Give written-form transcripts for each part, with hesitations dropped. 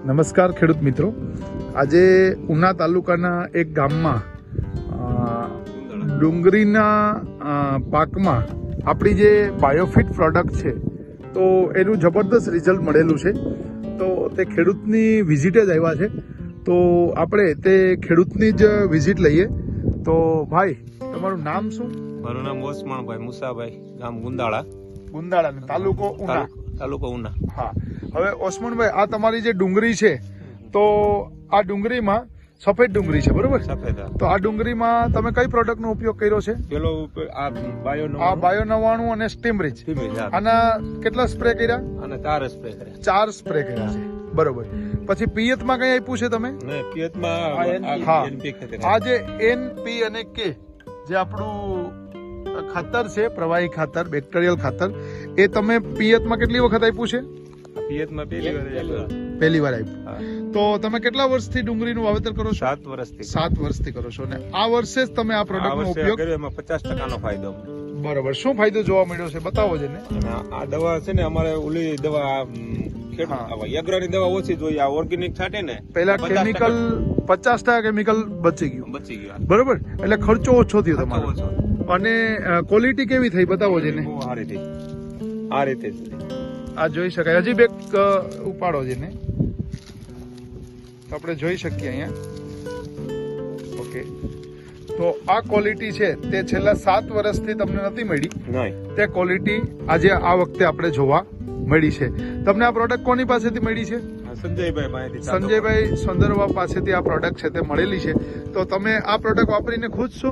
નમસ્કાર ખેડૂત મિત્રો, આજે ઉના તાલુકાના એક ગામમાં ડુંગળીના પાકમાં આપણી જે બાયોફિટ પ્રોડક્ટ છે તો એનું જબરદસ્ત રિઝલ્ટ મળેલું છે. તો તે ખેડૂતની વિઝિટે જ આવ્યા છે, તો આપણે તે ખેડૂતની જ વિઝિટ લઈએ. તો ભાઈ, તમારું નામ શું? મારું નામ ઓસમાણભાઈ મુસાભાઈ, ગામ ગુંદાળા, તાલુકો ઉના. તાલુકો ઉના. હા, હવે ઓસમાનભાઈ, આ તમારી જે ડુંગળી છે તો આ ડુંગળીમાં સફેદ ડુંગળી છે, બરોબર? સફેદ. તો આ ડુંગળીમાં તમે કઈ પ્રોડક્ટનો ઉપયોગ કર્યો છે? પેલો આ બાયો 99 અને સ્ટીમરીચ. આના કેટલા સ્પ્રે કર્યા? અને 4 સ્પ્રે કર્યા. 4 સ્પ્રે કર્યા છે, બરોબર. પછી પિયતમાં કઈ આપ્યું છે તમે? નહીં, પિયતમાં આ જે એનપી અને કે જે આપણું ખાતર છે, પ્રવાહી ખાતર, બેક્ટેરિયલ ખાતર, એ તમે પિયતમાં કેટલી વખત આપ્યું છે? પિયતમાં પહેલી વાર આપ્યું. તો તમે કેટલા વર્ષથી ડુંગળીનું વાવેતર કરો છો? 7 વર્ષથી. 7 વર્ષથી કરો છો, અને આ વર્ષે જ તમે આ પ્રોડક્ટનો ઉપયોગ કર્યો. એમાં 50% ફાયદો. બરોબર. શું ફાયદો જોવા મળ્યો છે, બતાવો છે ને. આ દવા છે ને, અમારે ઓલી દવા યગ્રાની દવા ઓછી જોઈએ. આ ઓર્ગેનિક છાંટે ને, પહેલા કેમિકલ 50% કેમિકલ બચી ગયું, બરોબર? એટલે ખર્ચો ઓછો થયો તમારો. અને ક્વોલિટી કેવી થઈ, બતાવો છે ને. સારી થઈ. આ રીતે આ જોઈ શકાય. હજી બે ઉપાડો છે ને, તો આપણે જોઈ શકીએ અહીંયા. ઓકે, તો આ ક્વોલિટી છે તે છેલ્લા 7 વર્ષથી તમને નથી મળી, તે ક્વોલિટી આજે આ વખતે આપણે જોવા મળી છે. તમને આ પ્રોડક્ટ કોની પાસેથી મળી છે? સંજયભાઈ સંદરવા પાસેથી આ પ્રોડક્ટ છે તે મળેલી છે. તો તમે આ પ્રોડક્ટ વાપરીને ખુશ છો?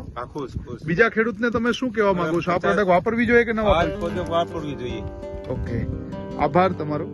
બીજા ખેડૂતને તમે શું કહેવા માંગો છો? આ પ્રોડક્ટ વાપરવી જોઈએ કે ન વાપરવી જોઈએ? ઓકે, આભાર તમારો.